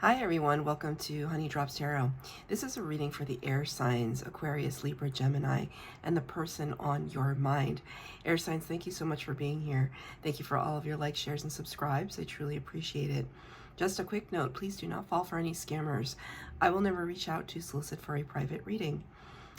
Hi everyone, welcome to Honey Drops Tarot. This is a reading for the air signs, Aquarius, Libra, Gemini, and the person on your mind. Air signs, thank you so much for being here. Thank you for all of your likes, shares, and subscribes. I truly appreciate it. Just a quick note, please do not fall for any scammers. I will never reach out to solicit for a private reading.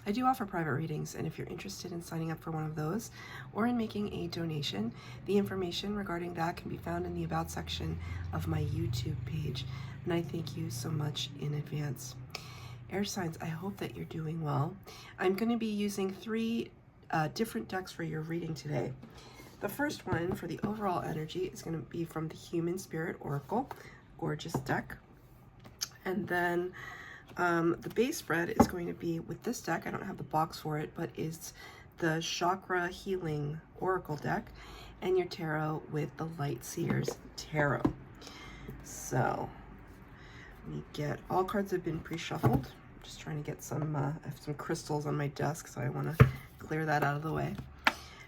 I do offer private readings, and if you're interested in signing up for one of those or in making a donation, the information regarding that can be found in the About section of my YouTube page. And I thank you so much in advance. Air signs, I hope that you're doing well. I'm going to be using three different decks for your reading today. The first one for the overall energy is going to be from the Human Spirit Oracle, gorgeous deck. And then the base spread is going to be with this deck. I don't have the box for it, but it's the Chakra Healing Oracle deck, and your tarot with the Light Seers Tarot. So let me get, all cards have been pre-shuffled. Just trying to get some, I have some crystals on my desk, so I want to clear that out of the way.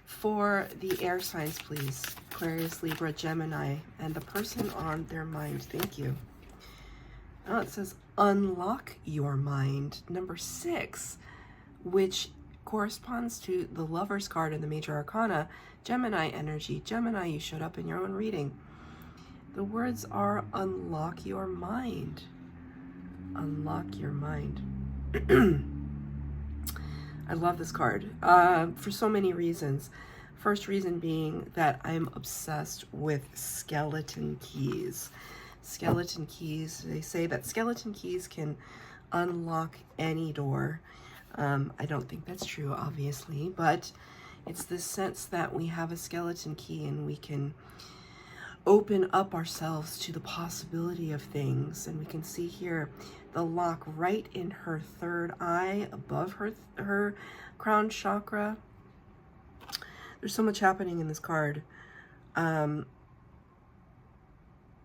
For the air signs, please, Aquarius, Libra, Gemini, and the person on their mind. Thank you. Oh, it says unlock your mind, number 6, which corresponds to the Lover's card in the Major Arcana, Gemini energy. Gemini, you showed up in your own reading. The words are unlock your mind. Unlock your mind. I love this card for so many reasons. First reason being that I'm obsessed with skeleton keys. Skeleton keys, they say that skeleton keys can unlock any door. I don't think that's true, obviously, but it's this sense that we have a skeleton key and we can open up ourselves to the possibility of things. And we can see here the lock right in her third eye above her crown chakra. There's so much happening in this card.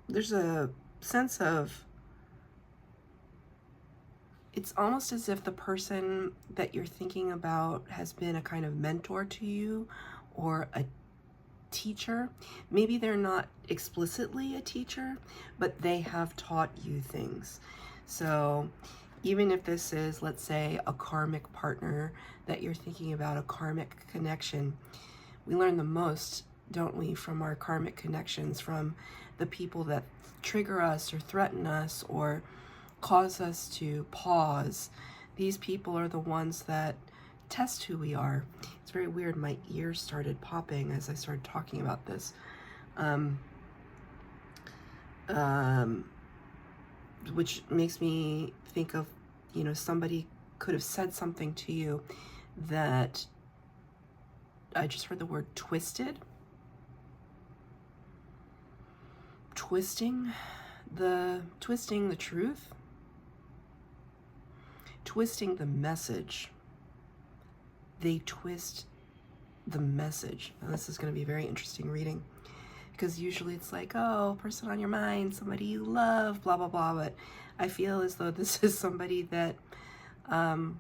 There's a sense of, it's almost as if the person that you're thinking about has been a kind of mentor to you or a teacher. Maybe they're not explicitly a teacher, but they have taught you things. So even if this is, let's say, a karmic partner that you're thinking about, a karmic connection, we learn the most, don't we, from our karmic connections, from the people that trigger us or threaten us or cause us to pause. These people are the ones that test who we are. It's very weird. My ears started popping as I started talking about this. Which makes me think of, you know, somebody could have said something to you that, I just heard the word twisted. Twisting the truth, twisting the message. They twist the message. Now, this is going to be a very interesting reading, because usually it's like, oh, person on your mind, somebody you love, blah, blah, blah. But I feel as though this is somebody that, you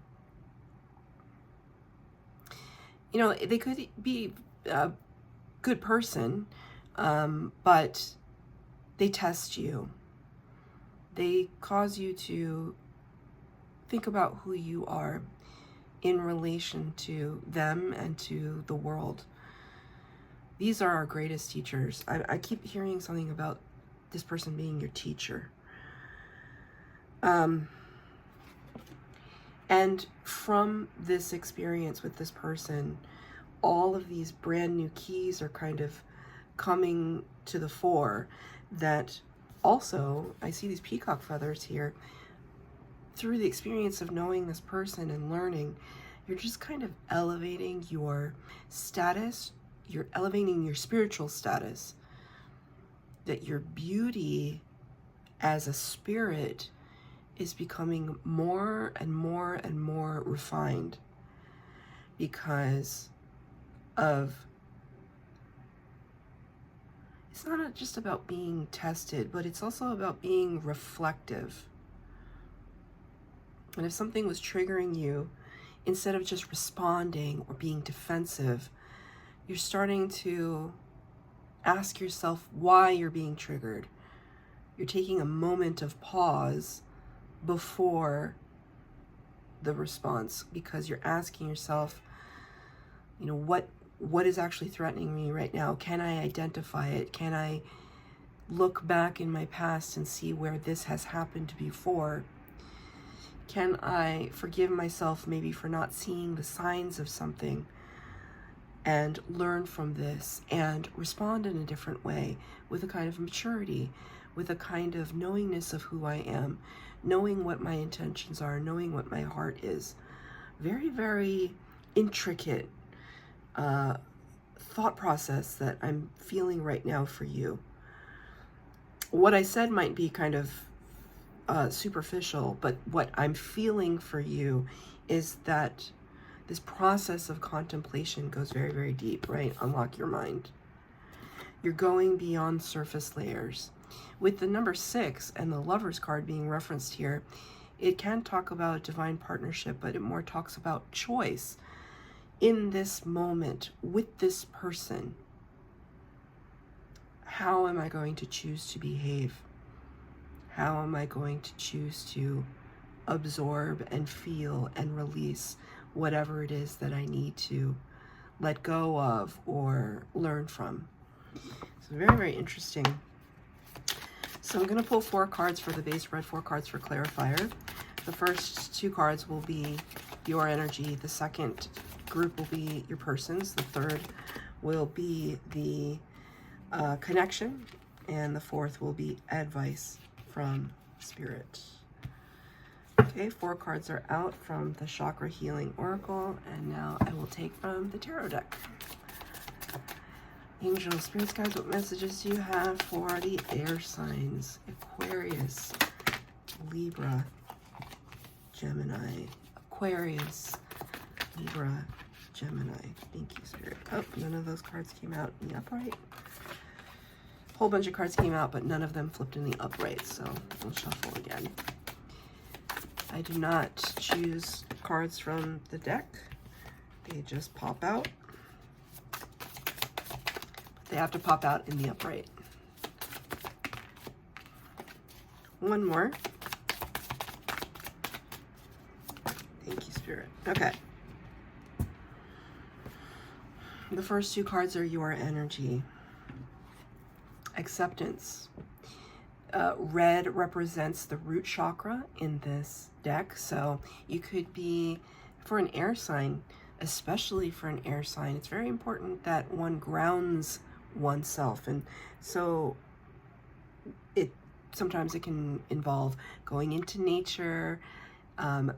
know, they could be a good person, but they test you. They cause you to think about who you are in relation to them and to the world. These are our greatest teachers. I keep hearing something about this person being your teacher. And from this experience with this person, all of these brand new keys are kind of coming to the fore. That also, I see these peacock feathers here. Through the experience of knowing this person and learning, you're just kind of elevating your status. You're elevating your spiritual status. That your beauty as a spirit is becoming more and more and more refined because of, it's not just about being tested, but it's also about being reflective. And if something was triggering you, instead of just responding or being defensive, you're starting to ask yourself why you're being triggered. You're taking a moment of pause before the response, because you're asking yourself, you know, what is actually threatening me right now? Can I identify it? Can I look back in my past and see where this has happened before? Can I forgive myself maybe for not seeing the signs of something and learn from this and respond in a different way, with a kind of maturity, with a kind of knowingness of who I am, knowing what my intentions are, knowing what my heart is. Very, very intricate thought process that I'm feeling right now for you. What I said might be kind of superficial, but what I'm feeling for you is that this process of contemplation goes very, very deep, right? Unlock your mind. You're going beyond surface layers. With the number 6 and the Lover's card being referenced here, it can talk about divine partnership, but it more talks about choice. In this moment, with this person, how am I going to choose to behave? How am I going to choose to absorb and feel and release whatever it is that I need to let go of or learn from? So very, very interesting. So I'm going to pull 4 cards for the base spread, 4 cards for clarifier. The first 2 cards will be your energy. The second group will be your person's. The third will be the connection. And the fourth will be advice from Spirit. Okay, 4 cards are out from the Chakra Healing Oracle. And now I will take from the Tarot deck. Angels, spirits, guides, what messages do you have for the air signs? Aquarius, Libra, Gemini. Aquarius, Libra, Gemini. Thank you, Spirit. Oh, none of those cards came out in the upright. A whole bunch of cards came out, but none of them flipped in the upright, so we'll shuffle again. I do not choose cards from the deck. They just pop out. They have to pop out in the upright. One more. Thank you, Spirit. Okay. The first 2 cards are your energy. Acceptance. Red represents the root chakra in this deck. So you could be, for an air sign, especially for an air sign, it's very important that one grounds oneself. And so sometimes it can involve going into nature,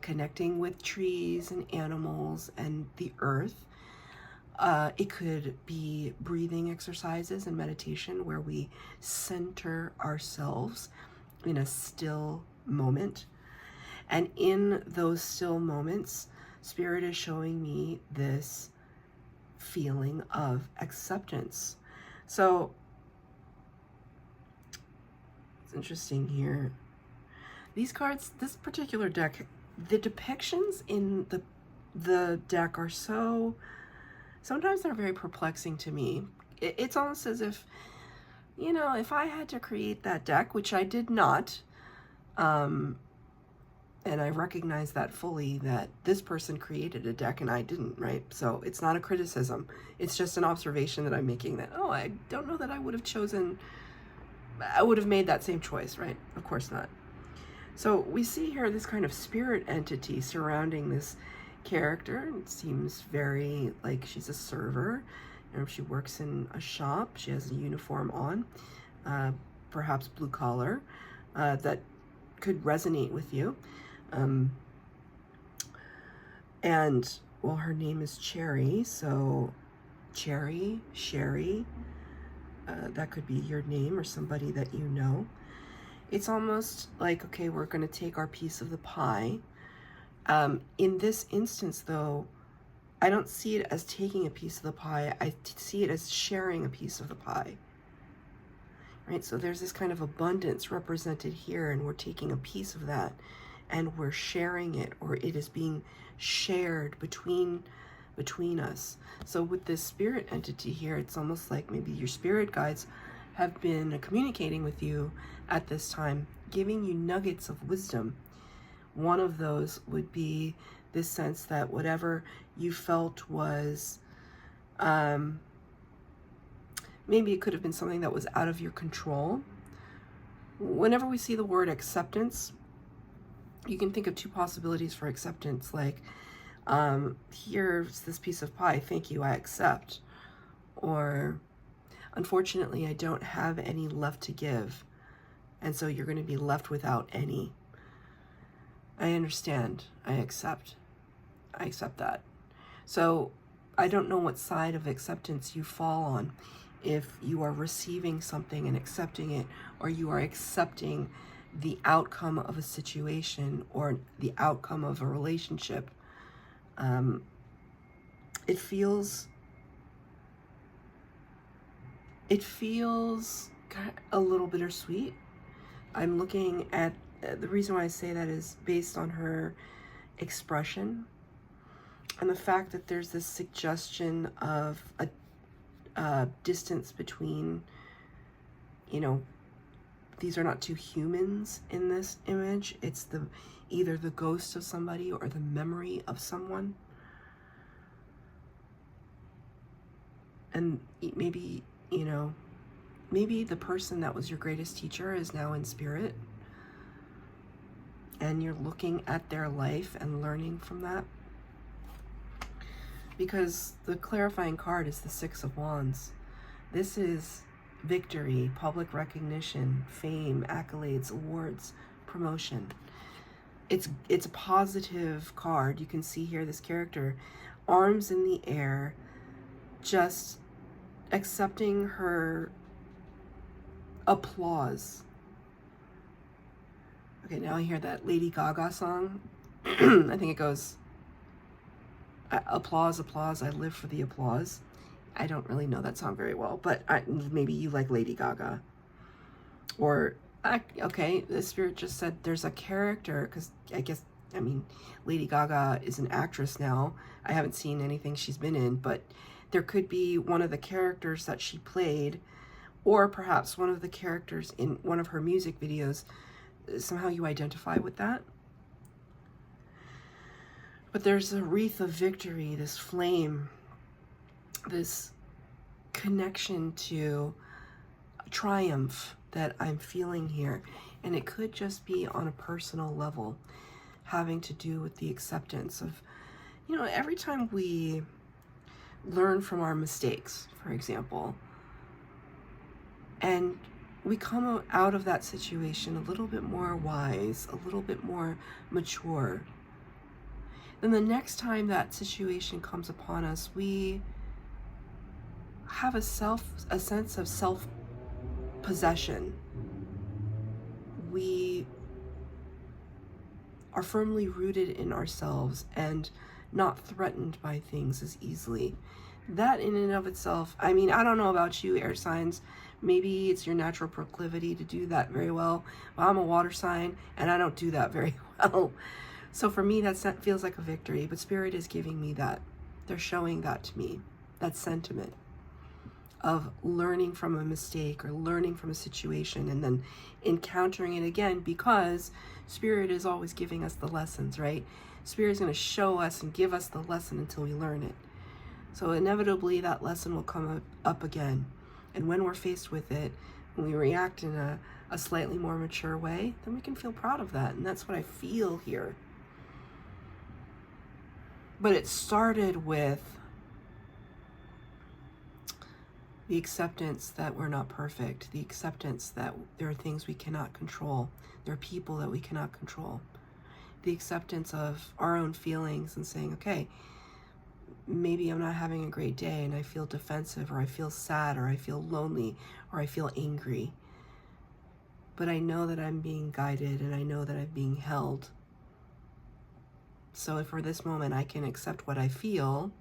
connecting with trees and animals and the earth. It could be breathing exercises and meditation where we center ourselves in a still moment. And in those still moments, Spirit is showing me this feeling of acceptance. So it's interesting here. These cards, this particular deck, the depictions in the deck are so, sometimes they're very perplexing to me. It's almost as if, you know, if I had to create that deck, which I did not, and I recognize that fully, that this person created a deck and I didn't, right? So it's not a criticism. It's just an observation that I'm making that, oh, I don't know that I would have made that same choice, right? Of course not. So we see here this kind of spirit entity surrounding this character. It seems very like she's a server. You know, she works in a shop. She has a uniform on, perhaps blue collar, that could resonate with you. And, well, her name is Cherry, so Cherry, Sherry, that could be your name or somebody that you know. It's almost like, okay, we're going to take our piece of the pie. In this instance, though, I don't see it as taking a piece of the pie. I see it as sharing a piece of the pie. Right? So there's this kind of abundance represented here, and we're taking a piece of that, and we're sharing it, or it is being shared between us. So with this spirit entity here, it's almost like maybe your spirit guides have been communicating with you at this time, giving you nuggets of wisdom. One of those would be this sense that whatever you felt was, maybe it could have been something that was out of your control. Whenever we see the word acceptance, you can think of two possibilities for acceptance, like, here's this piece of pie, thank you, I accept. Or, unfortunately, I don't have any left to give, and so you're going to be left without any. I understand. I accept that. So I don't know what side of acceptance you fall on. If you are receiving something and accepting it, or you are accepting the outcome of a situation or the outcome of a relationship. It feels a little bittersweet. I'm looking at, the reason why I say that is based on her expression and the fact that there's this suggestion of a distance between, you know, these are not two humans in this image. It's either the ghost of somebody or the memory of someone. And maybe, you know, maybe the person that was your greatest teacher is now in spirit, and you're looking at their life and learning from that. Because the clarifying card is the Six of Wands. This is victory, public recognition, fame, accolades, awards, promotion. It's a positive card. You can see here this character, arms in the air, just accepting her applause. Okay, now I hear that Lady Gaga song. I think it goes, applause, applause, I live for the applause. I don't really know that song very well, but maybe you like Lady Gaga. Or, okay, the spirit just said there's a character, because I mean, Lady Gaga is an actress now. I haven't seen anything she's been in, but there could be one of the characters that she played, or perhaps one of the characters in one of her music videos. Somehow you identify with that. But there's a wreath of victory, this flame, this connection to triumph that I'm feeling here. And it could just be on a personal level, having to do with the acceptance of, you know, every time we learn from our mistakes, for example, and we come out of that situation a little bit more wise, a little bit more mature, then the next time that situation comes upon us, we have a sense of self-possession. We are firmly rooted in ourselves and not threatened by things as easily. That in and of itself, I mean, I don't know about you, air signs. Maybe it's your natural proclivity to do that very well. Well, I'm a water sign, and I don't do that very well. So for me, that feels like a victory, but Spirit is giving me that. They're showing that to me, that sentiment of learning from a mistake or learning from a situation and then encountering it again, because Spirit is always giving us the lessons, right? Spirit is going to show us and give us the lesson until we learn it. So inevitably that lesson will come up again. And when we're faced with it, when we react in a slightly more mature way, then we can feel proud of that. And that's what I feel here. But it started with the acceptance that we're not perfect, the acceptance that there are things we cannot control, there are people that we cannot control, the acceptance of our own feelings and saying, okay, maybe I'm not having a great day and I feel defensive, or I feel sad, or I feel lonely, or I feel angry. But I know that I'm being guided and I know that I'm being held. So for this moment, I can accept what I feel,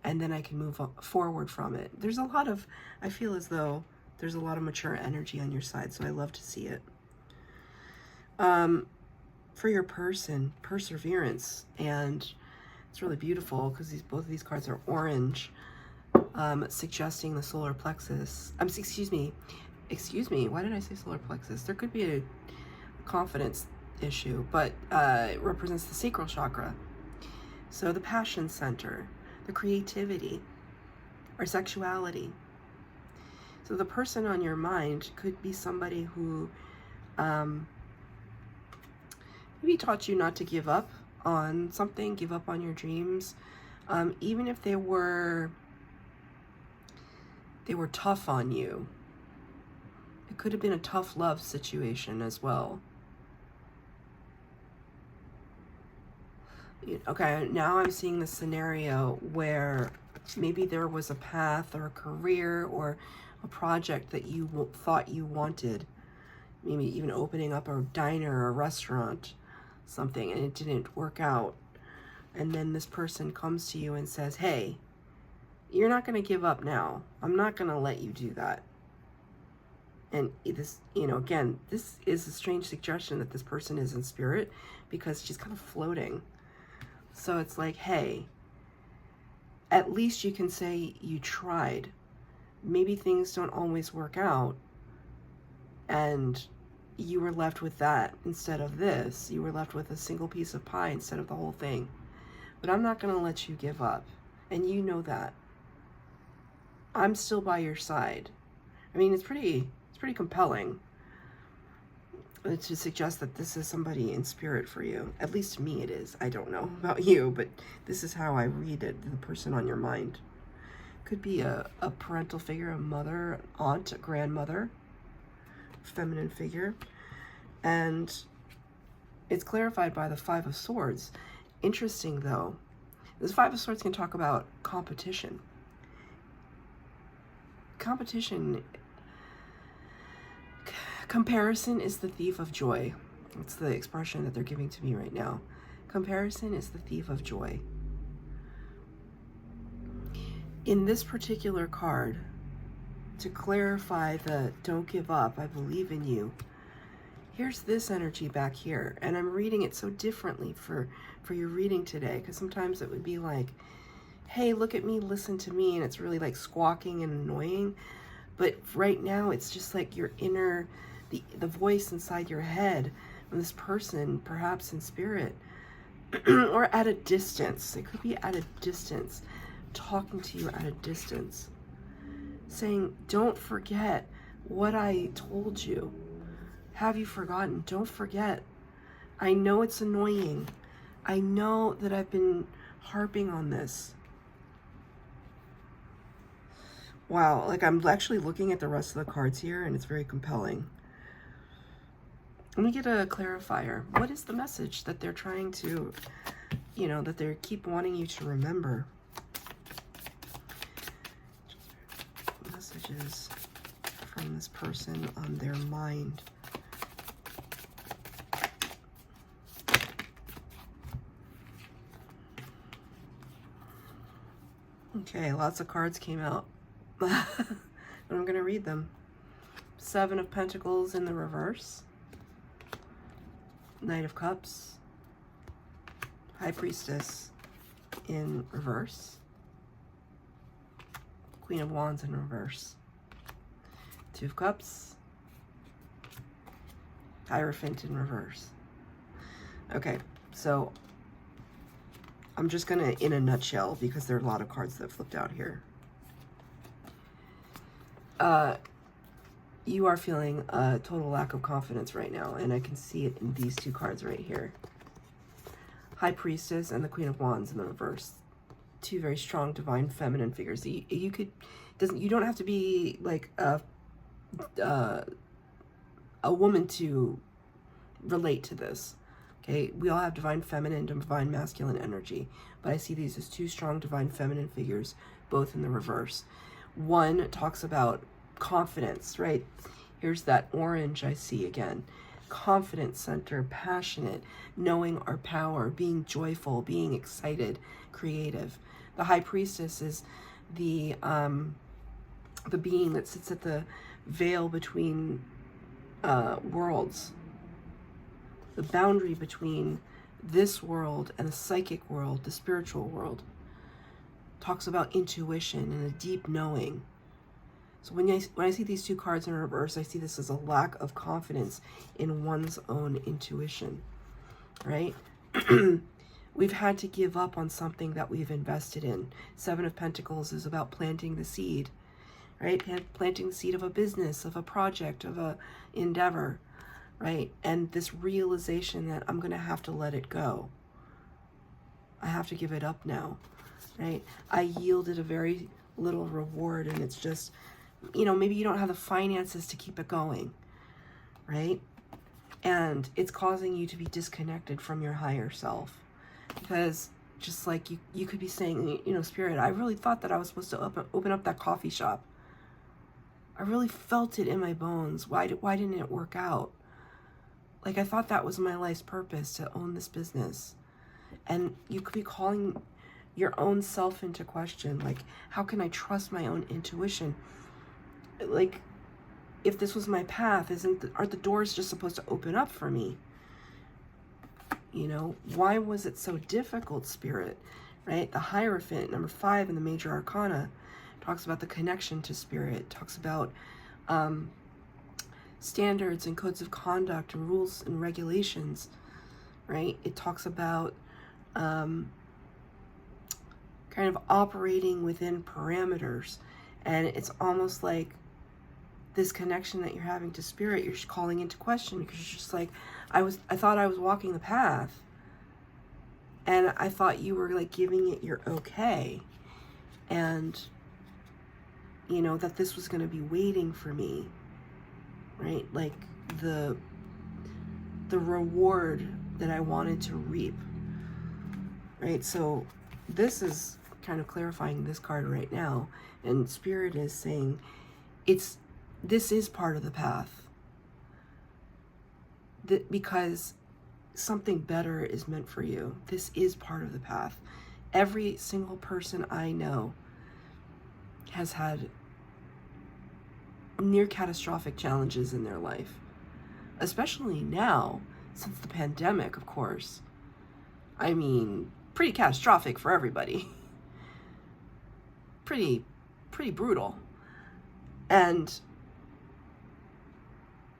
and then I can move forward from it. There's a lot of, I feel as though there's a lot of mature energy on your side, so I love to see it. For your person, perseverance, and it's really beautiful because both of these cards are orange. suggesting the solar plexus. Excuse me, why did I say solar plexus? There could be a confidence issue, but it represents the sacral chakra. So the passion center, the creativity, our sexuality. So the person on your mind could be somebody who maybe taught you not to give up on something, give up on your dreams, even if they were tough on you. It could have been a tough love situation as well. Okay, now I'm seeing the scenario where maybe there was a path or a career or a project that you thought you wanted, maybe even opening up a diner or a restaurant, something, and it didn't work out. And then this person comes to you and says, hey, you're not going to give up now. I'm not going to let you do that. And this, again, this is a strange suggestion that this person is in spirit, because she's kind of floating. So it's like, hey, at least you can say you tried. Maybe things don't always work out, and you were left with that instead of this. You were left with a single piece of pie instead of the whole thing. But I'm not going to let you give up, and you know that. I'm still by your side. I mean, it's pretty compelling to suggest that this is somebody in spirit for you. At least to me it is. I don't know about you, but this is how I read it, the person on your mind. Could be a parental figure, a mother, aunt, a grandmother, feminine figure. And it's clarified by the Five of Swords. Interesting, though. This Five of Swords can talk about competition. Comparison is the thief of joy. It's the expression that they're giving to me right now. Comparison is the thief of joy. In this particular card, to clarify the don't give up, I believe in you, here's this energy back here. And I'm reading it so differently for your reading today, because sometimes it would be like, hey, look at me, listen to me, and it's really like squawking and annoying. But right now, it's just like your inner, the voice inside your head of this person, perhaps in spirit, or at a distance. It could be at a distance, talking to you at a distance, saying, don't forget what I told you. Have you forgotten? Don't forget. I know it's annoying. I know that I've been harping on this. Wow, like I'm actually looking at the rest of the cards here, and it's very compelling. Let me get a clarifier. What is the message that they're trying to, that they keep wanting you to remember? Messages from this person on their mind. Okay, lots of cards came out. And I'm going to read them. Seven of Pentacles in the reverse. Knight of Cups. High Priestess in reverse. Queen of Wands in reverse. Two of Cups. Hierophant in reverse. Okay, so I'm just going to, in a nutshell, because there are a lot of cards that flipped out here. You are feeling a total lack of confidence right now, and I can see it in these two cards right here. High Priestess and the Queen of Wands in the reverse. Two very strong divine feminine figures. You don't have to be like a woman to relate to this. Okay, we all have divine feminine and divine masculine energy, but I see these as two strong divine feminine figures, both in the reverse. One talks about confidence, right? Here's that orange I see again. Confidence center, passionate, knowing our power, being joyful, being excited, creative. The High Priestess is the being that sits at the veil between worlds. The boundary between this world and the psychic world, the spiritual world. talks about intuition and a deep knowing. So when I see these two cards in reverse, I see this as a lack of confidence in one's own intuition, right? We've had to give up on something that we've invested in. Seven of Pentacles is about planting the seed, right? Planting the seed of a business, of a project, of a endeavor, right? And this realization that I'm going to have to let it go. I have to give it up now, right? I yielded a very little reward, and it's just, you know, maybe you don't have the finances to keep it going, right? And it's causing you to be disconnected from your higher self. Because just like you could be saying, you know, Spirit, I really thought that I was supposed to open up that coffee shop. I really felt it in my bones. Why didn't it work out? Like, I thought that was my life's purpose, to own this business. And you could be calling your own self into question. Like, how can I trust my own intuition? Like, if this was my path, aren't the doors just supposed to open up for me? You know, why was it so difficult, Spirit? Right? The Hierophant, number 5 in the Major Arcana, talks about the connection to Spirit, talks about standards and codes of conduct and rules and regulations, right? It talks about kind of operating within parameters. And it's almost like this connection that you're having to Spirit, you're calling into question, because you're just like, I thought I was walking the path, and I thought you were like giving it your okay, and you know that this was going to be waiting for me, right? Like the reward that I wanted to reap, right? So this is kind of clarifying this card right now, and Spirit is saying this is part of the path. Because something better is meant for you. This is part of the path. Every single person I know has had near catastrophic challenges in their life. Especially now, since the pandemic, of course. I mean, pretty catastrophic for everybody. Pretty brutal. And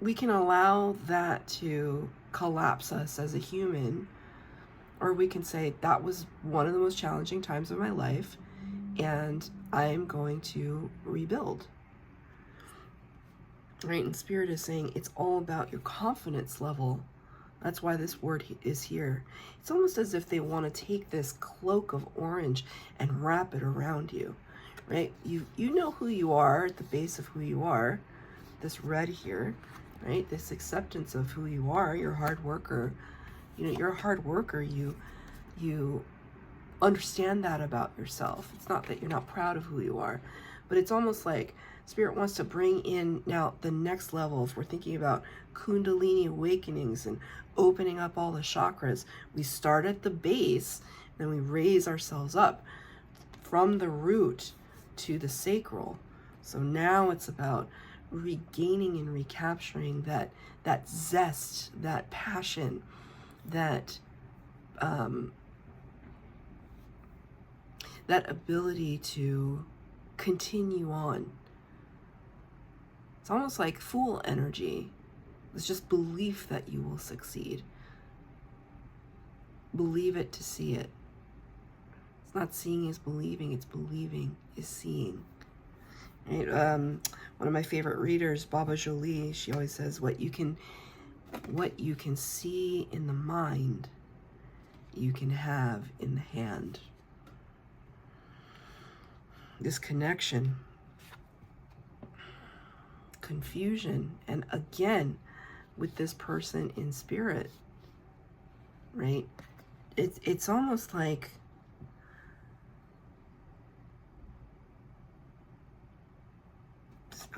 we can allow that to collapse us as a human, or we can say that was one of the most challenging times of my life, and I'm going to rebuild. Right? And Spirit is saying it's all about your confidence level. That's why this word is here. It's almost as if they want to take this cloak of orange and wrap it around you, right? You know who you are at the base of who you are, this red here, right? This acceptance of who you are. You're a hard worker. You know, you're a hard worker. You understand that about yourself. It's not that you're not proud of who you are, but it's almost like Spirit wants to bring in now the next level. If we're thinking about Kundalini awakenings and opening up all the chakras, we start at the base, then we raise ourselves up from the root to the sacral. So now it's about regaining and recapturing that zest, that passion, that ability to continue on. It's almost like Fool energy. It's just belief that you will succeed. Believe it to see it. It's not seeing is believing, it's believing is seeing. Right? One of my favorite readers, Baba Jolie, she always says, what you can see in the mind, you can have in the hand. This connection, confusion, and again, with this person in Spirit, right? It's almost like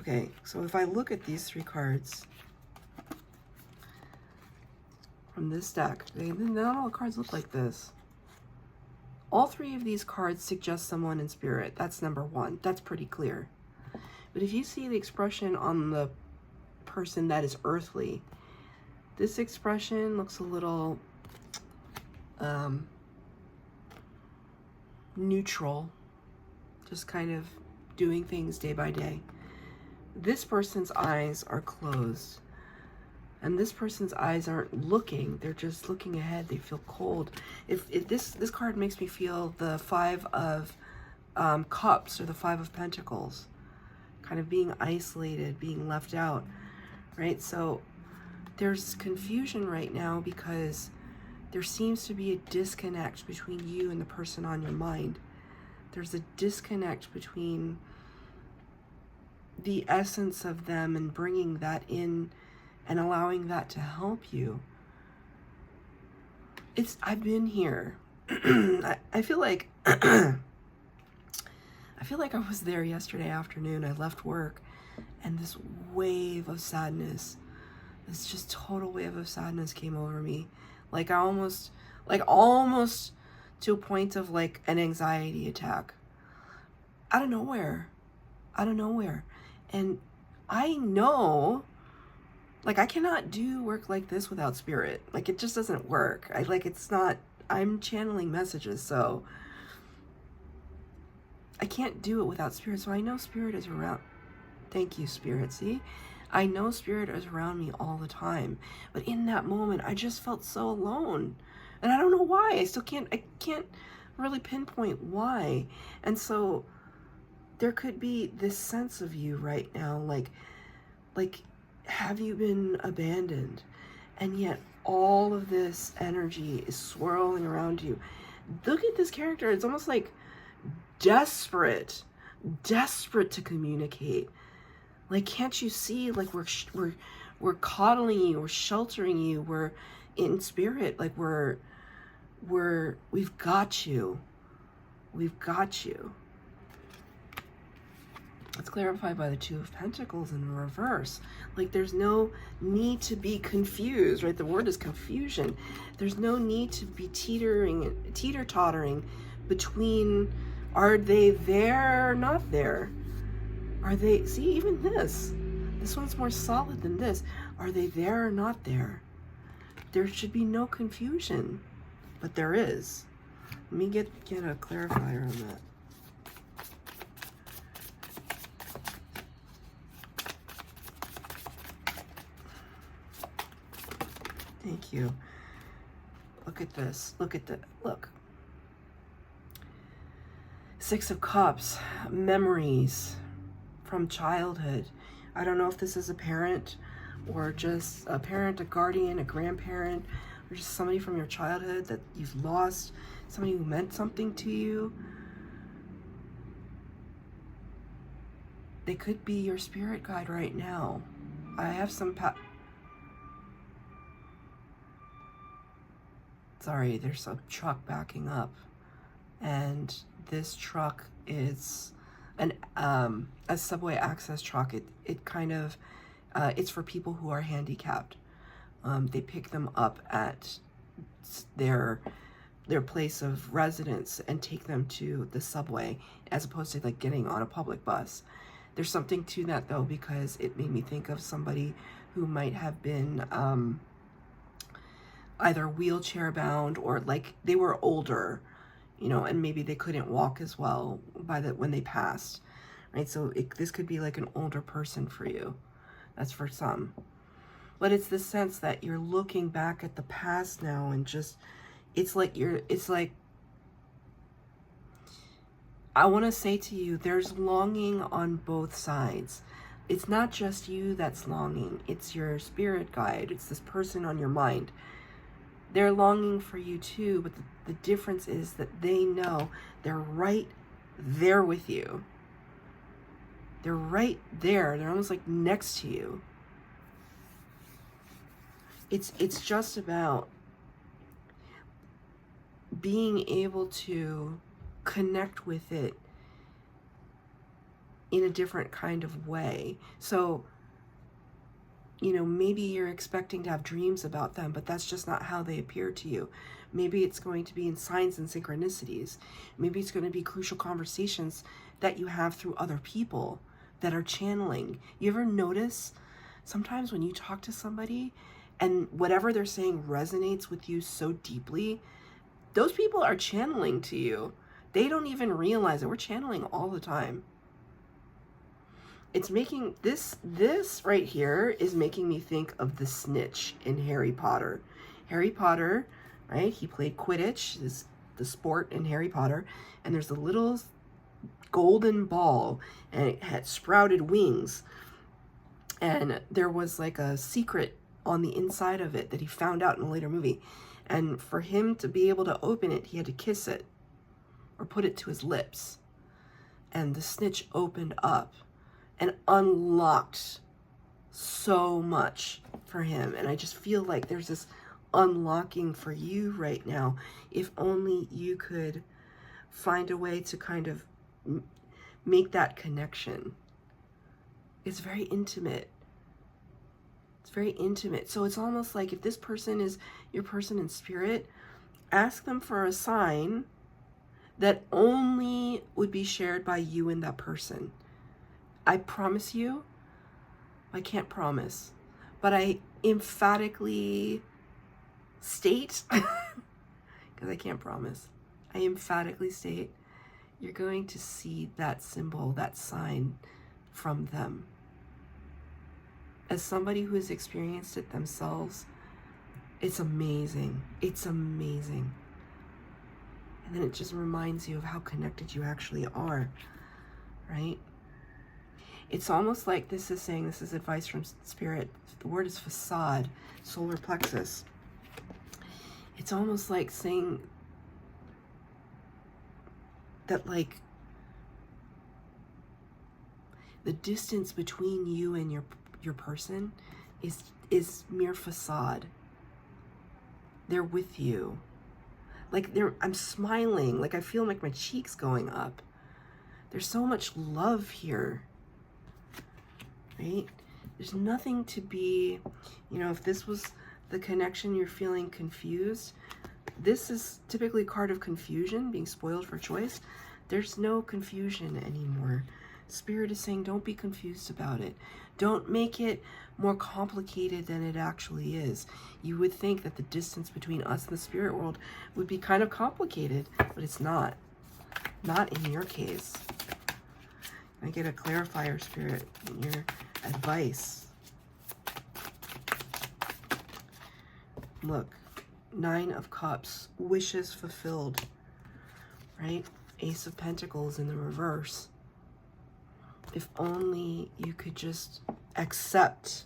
okay, so if I look at these 3 cards from this deck, not all cards look like this. All 3 of these cards suggest someone in spirit. That's number 1. That's pretty clear. But if you see the expression on the person that is earthly, this expression looks a little neutral, just kind of doing things day by day. This person's eyes are closed. And this person's eyes aren't looking, they're just looking ahead. They feel cold. If this card makes me feel the Five of Cups or the Five of Pentacles, kind of being isolated, being left out, right? So there's confusion right now because there seems to be a disconnect between you and the person on your mind. There's a disconnect between the essence of them and bringing that in and allowing that to help you. I've been here. I feel like I was there yesterday afternoon. I left work and this wave of sadness, this just total wave of sadness came over me. Like almost to a point of like an anxiety attack. Out of nowhere. And I know, like, I cannot do work like this without spirit. Like, it just doesn't work. I'm channeling messages, so I can't do it without spirit. So I know spirit is around. Thank you, spirit. See? I know spirit is around me all the time. But in that moment, I just felt so alone. And I don't know why. I can't really pinpoint why. And so there could be this sense of you right now, like, have you been abandoned? And yet all of this energy is swirling around you. Look at this character. It's almost like desperate to communicate. Like, can't you see? Like, we're coddling you, we're sheltering you, we're in spirit. Like, we've got you. We've got you. It's clarified by the Two of Pentacles in reverse. Like, there's no need to be confused, right? The word is confusion. There's no need to be teeter-tottering between, are they there or not there? Are they, see, even this one's more solid than this. Are they there or not there? There should be no confusion, but there is. Let me get a clarifier on that. Thank you. Look at this. Look. Six of Cups, memories from childhood. I don't know if this is a parent or just a parent, a guardian, a grandparent, or just somebody from your childhood that you've lost, somebody who meant something to you. They could be your spirit guide right now. I have some Sorry, there's a truck backing up, and this truck is a subway access truck. It kind of it's for people who are handicapped. They pick them up at their place of residence and take them to the subway, as opposed to like getting on a public bus. There's something to that though, because it made me think of somebody who might have been either wheelchair bound or like they were older, you know, and maybe they couldn't walk as well when they passed, right? So this could be like an older person for you. That's for some. But it's the sense that you're looking back at the past now and just, it's like I want to say to you, there's longing on both sides. It's not just you that's longing. It's your spirit guide. It's this person on your mind. They're longing for you too, but the difference is that they know they're right there with you. They're right there. They're almost like next to you. It's just about being able to connect with it in a different kind of way. So, you know, maybe you're expecting to have dreams about them, but that's just not how they appear to you. Maybe it's going to be in signs and synchronicities. Maybe it's going to be crucial conversations that you have through other people that are channeling. You ever notice sometimes when you talk to somebody and whatever they're saying resonates with you so deeply, those people are channeling to you. They don't even realize it. We're channeling all the time. It's making this right here is making me think of the snitch in Harry Potter. Harry Potter, right? He played Quidditch, the sport in Harry Potter, and there's a little golden ball, and it had sprouted wings, and there was like a secret on the inside of it that he found out in a later movie, and for him to be able to open it, he had to kiss it or put it to his lips, and the snitch opened up and unlocked so much for him. And I just feel like there's this unlocking for you right now. If only you could find a way to kind of make that connection. It's very intimate. It's very intimate. So it's almost like if this person is your person in spirit, ask them for a sign that only would be shared by you and that person. I promise you, I can't promise, but I emphatically state, because I can't promise, I emphatically state, you're going to see that symbol, that sign from them. As somebody who has experienced it themselves, it's amazing. It's amazing. And then it just reminds you of how connected you actually are, right? It's almost like this is saying, this is advice from spirit. The word is facade, solar plexus. It's almost like saying that, like, the distance between you and your person is mere facade. They're with you. Like, I'm smiling, like I feel like my cheeks going up. There's so much love here. Right? There's nothing to be, you know, if this was the connection, you're feeling confused. This is typically a card of confusion, being spoiled for choice. There's no confusion anymore. Spirit is saying, don't be confused about it. Don't make it more complicated than it actually is. You would think that the distance between us and the spirit world would be kind of complicated, but it's not. Not in your case. I get a clarifier, spirit, in your advice. Look, 9 of Cups, wishes fulfilled, right? Ace of Pentacles in the reverse. If only you could just accept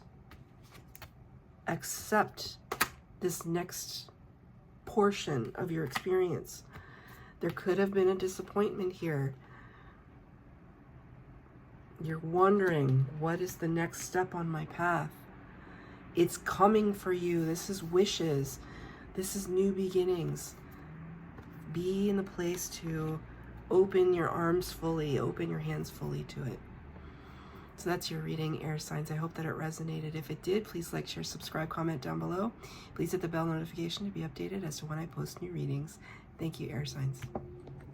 this next portion of your experience. There could have been a disappointment here. You're wondering, what is the next step on my path? It's coming for you. This is wishes. This is new beginnings. Be in the place to open your arms fully, open your hands fully to it. So that's your reading, air signs. I hope that it resonated. If it did, please like, share, subscribe, comment down below. Please hit the bell notification to be updated as to when I post new readings. Thank you, air signs.